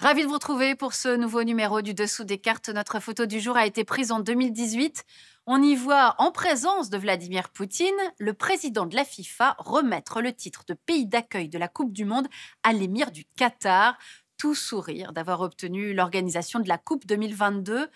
Ravi de vous retrouver pour ce nouveau numéro du Dessous des cartes. Notre photo du jour a été prise en 2018. On y voit, en présence de Vladimir Poutine, le président de la FIFA remettre le titre de pays d'accueil de la Coupe du Monde à l'émir du Qatar. Tout sourire d'avoir obtenu l'organisation de la Coupe 2022.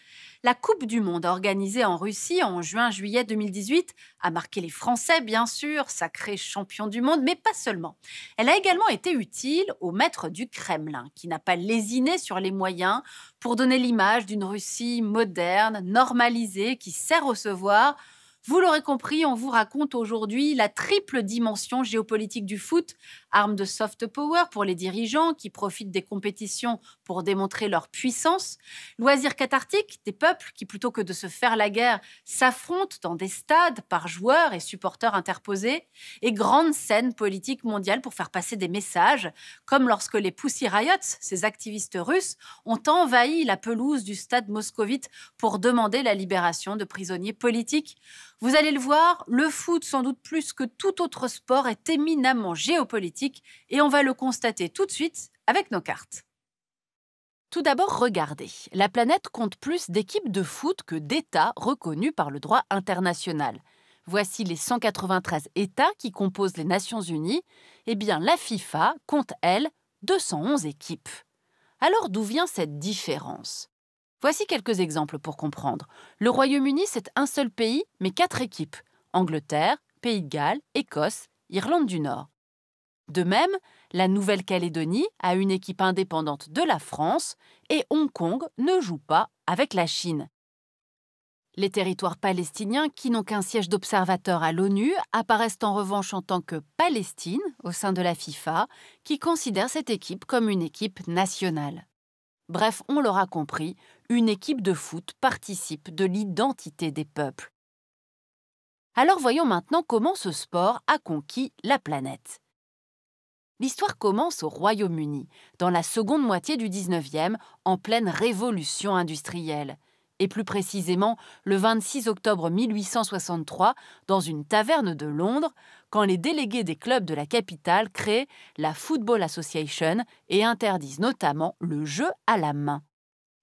La Coupe du Monde organisée en Russie en juin-juillet 2018 a marqué les Français, bien sûr, sacrés champions du monde, mais pas seulement. Elle a également été utile au maître du Kremlin, qui n'a pas lésiné sur les moyens pour donner l'image d'une Russie moderne, normalisée, qui sait recevoir. Vous l'aurez compris, on vous raconte aujourd'hui la triple dimension géopolitique du foot, arme de soft power pour les dirigeants qui profitent des compétitions pour démontrer leur puissance, loisir cathartique des peuples qui, plutôt que de se faire la guerre, s'affrontent dans des stades par joueurs et supporters interposés, et grande scène politique mondiale pour faire passer des messages, comme lorsque les Pussy Riots, ces activistes russes, ont envahi la pelouse du stade moscovite pour demander la libération de prisonniers politiques. Vous allez le voir, le foot, sans doute plus que tout autre sport, est éminemment géopolitique et on va le constater tout de suite avec nos cartes. Tout d'abord, regardez. La planète compte plus d'équipes de foot que d'États reconnus par le droit international. Voici les 193 États qui composent les Nations Unies. Eh bien, la FIFA compte, elle, 211 équipes. Alors, d'où vient cette différence ? Voici quelques exemples pour comprendre. Le Royaume-Uni, c'est un seul pays, mais 4 équipes. Angleterre, Pays de Galles, Écosse, Irlande du Nord. De même, la Nouvelle-Calédonie a une équipe indépendante de la France et Hong Kong ne joue pas avec la Chine. Les territoires palestiniens, qui n'ont qu'un siège d'observateur à l'ONU, apparaissent en revanche en tant que Palestine au sein de la FIFA, qui considère cette équipe comme une équipe nationale. Bref, on l'aura compris, une équipe de foot participe de l'identité des peuples. Alors voyons maintenant comment ce sport a conquis la planète. L'histoire commence au Royaume-Uni, dans la seconde moitié du 19e, en pleine révolution industrielle. Et plus précisément, le 26 octobre 1863, dans une taverne de Londres, quand les délégués des clubs de la capitale créent la Football Association et interdisent notamment le jeu à la main.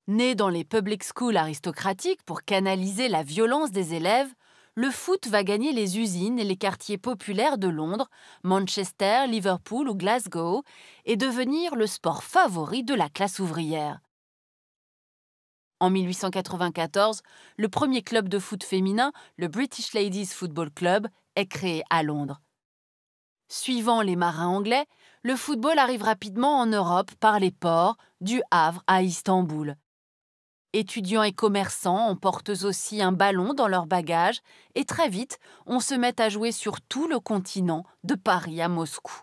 Né dans les public schools aristocratiques pour canaliser la violence des élèves, le foot va gagner les usines et les quartiers populaires de Londres, Manchester, Liverpool ou Glasgow et devenir le sport favori de la classe ouvrière. En 1894, le premier club de foot féminin, le British Ladies Football Club, est créé à Londres. Suivant les marins anglais, le football arrive rapidement en Europe par les ports, du Havre à Istanbul. Étudiants et commerçants emportent aussi un ballon dans leur bagage et très vite, on se met à jouer sur tout le continent, de Paris à Moscou.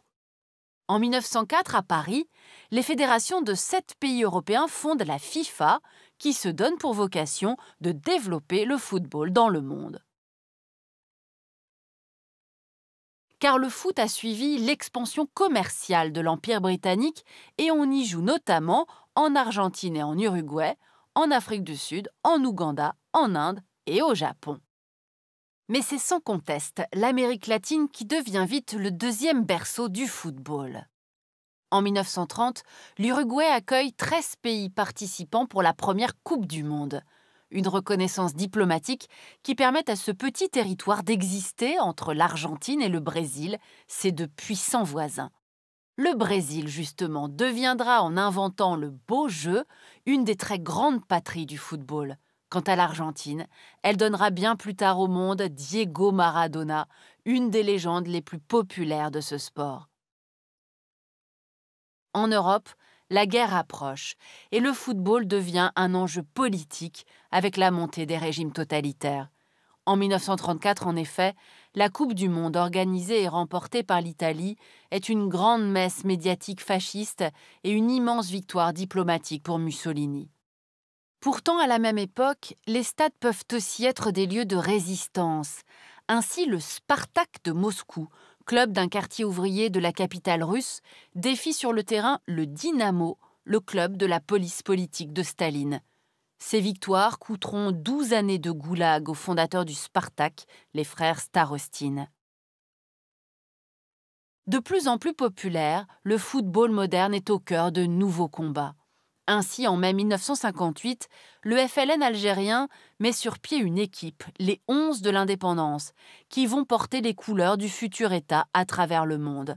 En 1904, à Paris, les fédérations de 7 pays européens fondent la FIFA, qui se donne pour vocation de développer le football dans le monde. Car le foot a suivi l'expansion commerciale de l'Empire britannique et on y joue notamment en Argentine et en Uruguay, en Afrique du Sud, en Ouganda, en Inde et au Japon. Mais c'est sans conteste l'Amérique latine qui devient vite le deuxième berceau du football. En 1930, l'Uruguay accueille 13 pays participants pour la première Coupe du Monde. Une reconnaissance diplomatique qui permet à ce petit territoire d'exister entre l'Argentine et le Brésil, ses deux puissants voisins. Le Brésil, justement, deviendra, en inventant le beau jeu, une des très grandes patries du football. Quant à l'Argentine, elle donnera bien plus tard au monde Diego Maradona, une des légendes les plus populaires de ce sport. En Europe, la guerre approche et le football devient un enjeu politique avec la montée des régimes totalitaires. En 1934, en effet, la Coupe du Monde organisée et remportée par l'Italie est une grande messe médiatique fasciste et une immense victoire diplomatique pour Mussolini. Pourtant, à la même époque, les stades peuvent aussi être des lieux de résistance. Ainsi, le Spartak de Moscou, club d'un quartier ouvrier de la capitale russe, défie sur le terrain le Dynamo, le club de la police politique de Staline. Ces victoires coûteront 12 années de goulag aux fondateurs du Spartak, les frères Starostin. De plus en plus populaire, le football moderne est au cœur de nouveaux combats. Ainsi, en mai 1958, le FLN algérien met sur pied une équipe, les 11 de l'indépendance, qui vont porter les couleurs du futur État à travers le monde.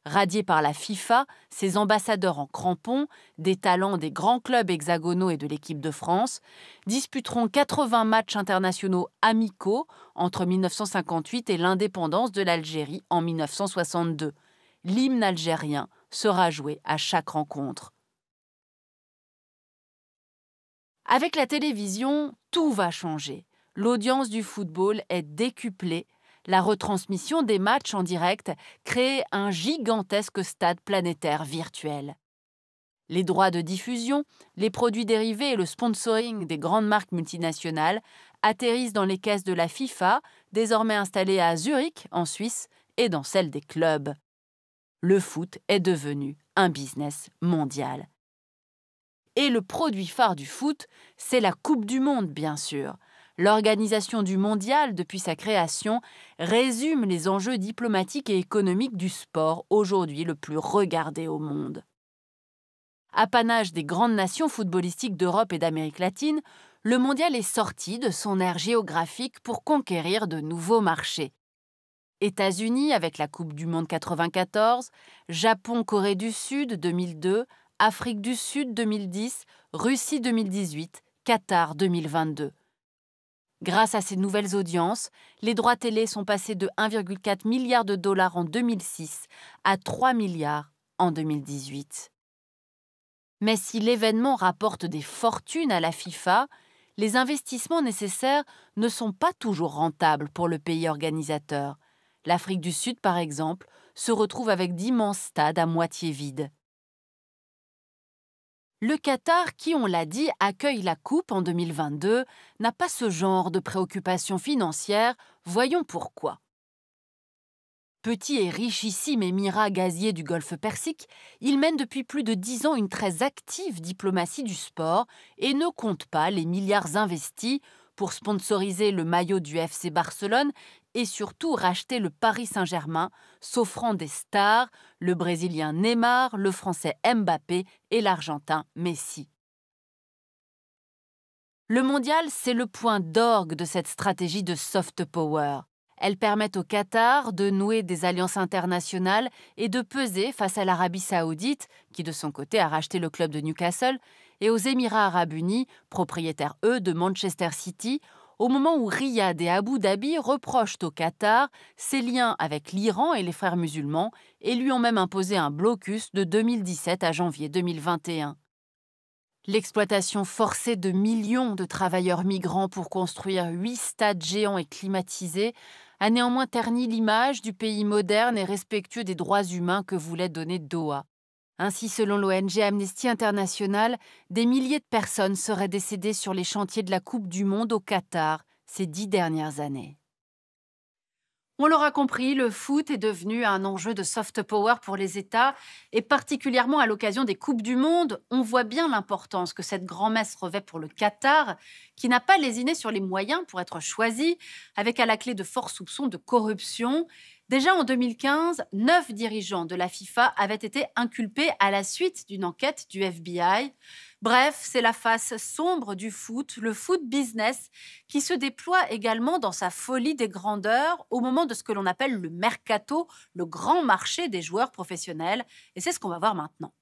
Radiés par la FIFA, ces ambassadeurs en crampons, des talents des grands clubs hexagonaux et de l'équipe de France, disputeront 80 matchs internationaux amicaux entre 1958 et l'indépendance de l'Algérie en 1962. L'hymne algérien sera joué à chaque rencontre. Avec la télévision, tout va changer. L'audience du football est décuplée. La retransmission des matchs en direct crée un gigantesque stade planétaire virtuel. Les droits de diffusion, les produits dérivés et le sponsoring des grandes marques multinationales atterrissent dans les caisses de la FIFA, désormais installées à Zurich, en Suisse, et dans celles des clubs. Le foot est devenu un business mondial. Et le produit phare du foot, c'est la Coupe du Monde, bien sûr. L'organisation du mondial, depuis sa création, résume les enjeux diplomatiques et économiques du sport, aujourd'hui le plus regardé au monde. Apanage des grandes nations footballistiques d'Europe et d'Amérique latine, le mondial est sorti de son aire géographique pour conquérir de nouveaux marchés. États-Unis avec la Coupe du Monde 94, Japon, Corée du Sud 2002, Afrique du Sud 2010, Russie 2018, Qatar 2022. Grâce à ces nouvelles audiences, les droits télé sont passés de 1,4 milliard de dollars en 2006 à 3 milliards en 2018. Mais si l'événement rapporte des fortunes à la FIFA, les investissements nécessaires ne sont pas toujours rentables pour le pays organisateur. L'Afrique du Sud, par exemple, se retrouve avec d'immenses stades à moitié vides. Le Qatar, qui, on l'a dit, accueille la Coupe en 2022, n'a pas ce genre de préoccupations financières. Voyons pourquoi. Petit et richissime émirat gazier du Golfe Persique, il mène depuis plus de 10 ans une très active diplomatie du sport et ne compte pas les milliards investis pour sponsoriser le maillot du FC Barcelone et surtout racheter le Paris Saint-Germain, s'offrant des stars, le Brésilien Neymar, le Français Mbappé et l'Argentin Messi. Le mondial, c'est le point d'orgue de cette stratégie de soft power. Elle permet au Qatar de nouer des alliances internationales et de peser face à l'Arabie saoudite, qui de son côté a racheté le club de Newcastle, et aux Émirats arabes unis, propriétaires eux de Manchester City, au moment où Riyad et Abu Dhabi reprochent au Qatar ses liens avec l'Iran et les frères musulmans et lui ont même imposé un blocus de 2017 à janvier 2021. L'exploitation forcée de millions de travailleurs migrants pour construire 8 stades géants et climatisés a néanmoins terni l'image du pays moderne et respectueux des droits humains que voulait donner Doha. Ainsi, selon l'ONG Amnesty International, des milliers de personnes seraient décédées sur les chantiers de la Coupe du Monde au Qatar ces 10 dernières années. On l'aura compris, le foot est devenu un enjeu de soft power pour les États et particulièrement à l'occasion des Coupes du Monde, on voit bien l'importance que cette grand-messe revêt pour le Qatar, qui n'a pas lésiné sur les moyens pour être choisi, avec à la clé de forts soupçons de corruption. Déjà en 2015, 9 dirigeants de la FIFA avaient été inculpés à la suite d'une enquête du FBI. Bref, c'est la face sombre du foot, le foot business, qui se déploie également dans sa folie des grandeurs au moment de ce que l'on appelle le mercato, le grand marché des joueurs professionnels. Et c'est ce qu'on va voir maintenant.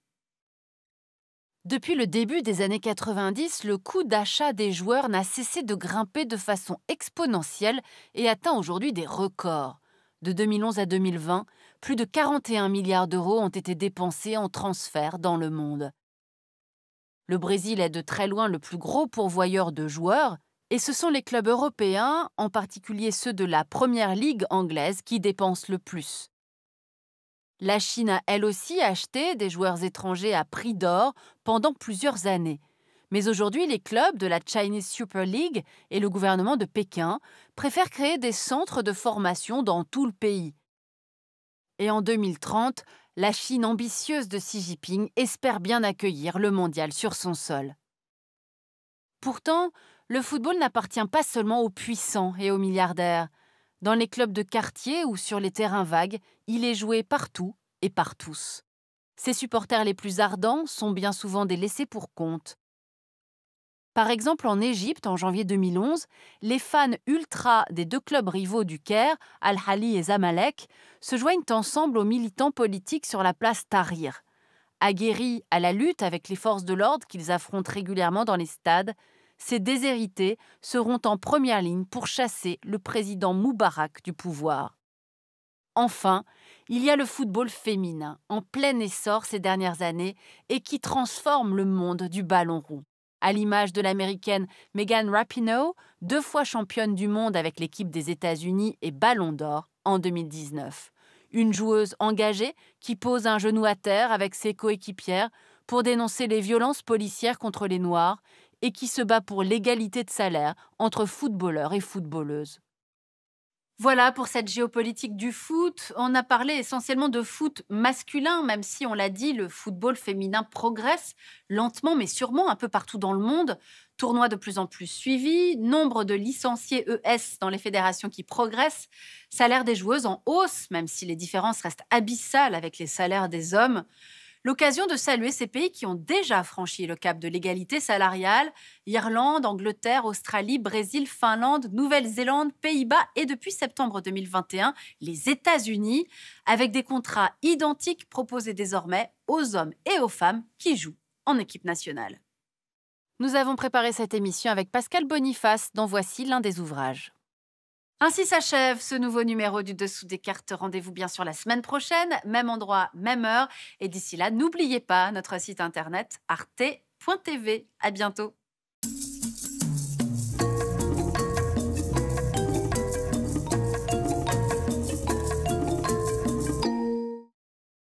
Depuis le début des années 90, le coût d'achat des joueurs n'a cessé de grimper de façon exponentielle et atteint aujourd'hui des records. De 2011 à 2020, plus de 41 milliards d'euros ont été dépensés en transferts dans le monde. Le Brésil est de très loin le plus gros pourvoyeur de joueurs, et ce sont les clubs européens, en particulier ceux de la Première Ligue anglaise, qui dépensent le plus. La Chine a elle aussi acheté des joueurs étrangers à prix d'or pendant plusieurs années. Mais aujourd'hui, les clubs de la Chinese Super League et le gouvernement de Pékin préfèrent créer des centres de formation dans tout le pays. Et en 2030, la Chine ambitieuse de Xi Jinping espère bien accueillir le mondial sur son sol. Pourtant, le football n'appartient pas seulement aux puissants et aux milliardaires. Dans les clubs de quartier ou sur les terrains vagues, il est joué partout et par tous. Ses supporters les plus ardents sont bien souvent des laissés-pour-compte. Par exemple, en Égypte, en janvier 2011, les fans ultra des deux clubs rivaux du Caire, Al-Ahly et Zamalek, se joignent ensemble aux militants politiques sur la place Tahrir. Aguerris à la lutte avec les forces de l'ordre qu'ils affrontent régulièrement dans les stades, ces déshérités seront en première ligne pour chasser le président Moubarak du pouvoir. Enfin, il y a le football féminin, en plein essor ces dernières années et qui transforme le monde du ballon rond. À l'image de l'américaine Megan Rapinoe, 2 fois championne du monde avec l'équipe des États-Unis et Ballon d'Or en 2019. Une joueuse engagée qui pose un genou à terre avec ses coéquipières pour dénoncer les violences policières contre les Noirs et qui se bat pour l'égalité de salaire entre footballeurs et footballeuses. Voilà pour cette géopolitique du foot. On a parlé essentiellement de foot masculin, même si on l'a dit, le football féminin progresse lentement mais sûrement un peu partout dans le monde. Tournois de plus en plus suivis, nombre de licenciés ES dans les fédérations qui progressent, salaire des joueuses en hausse, même si les différences restent abyssales avec les salaires des hommes. L'occasion de saluer ces pays qui ont déjà franchi le cap de l'égalité salariale: Irlande, Angleterre, Australie, Brésil, Finlande, Nouvelle-Zélande, Pays-Bas et depuis septembre 2021, les États-Unis, avec des contrats identiques proposés désormais aux hommes et aux femmes qui jouent en équipe nationale. Nous avons préparé cette émission avec Pascal Boniface, dont voici l'un des ouvrages. Ainsi s'achève ce nouveau numéro du Dessous des cartes. Rendez-vous bien sûr la semaine prochaine, même endroit, même heure. Et d'ici là, n'oubliez pas notre site internet arte.tv. À bientôt.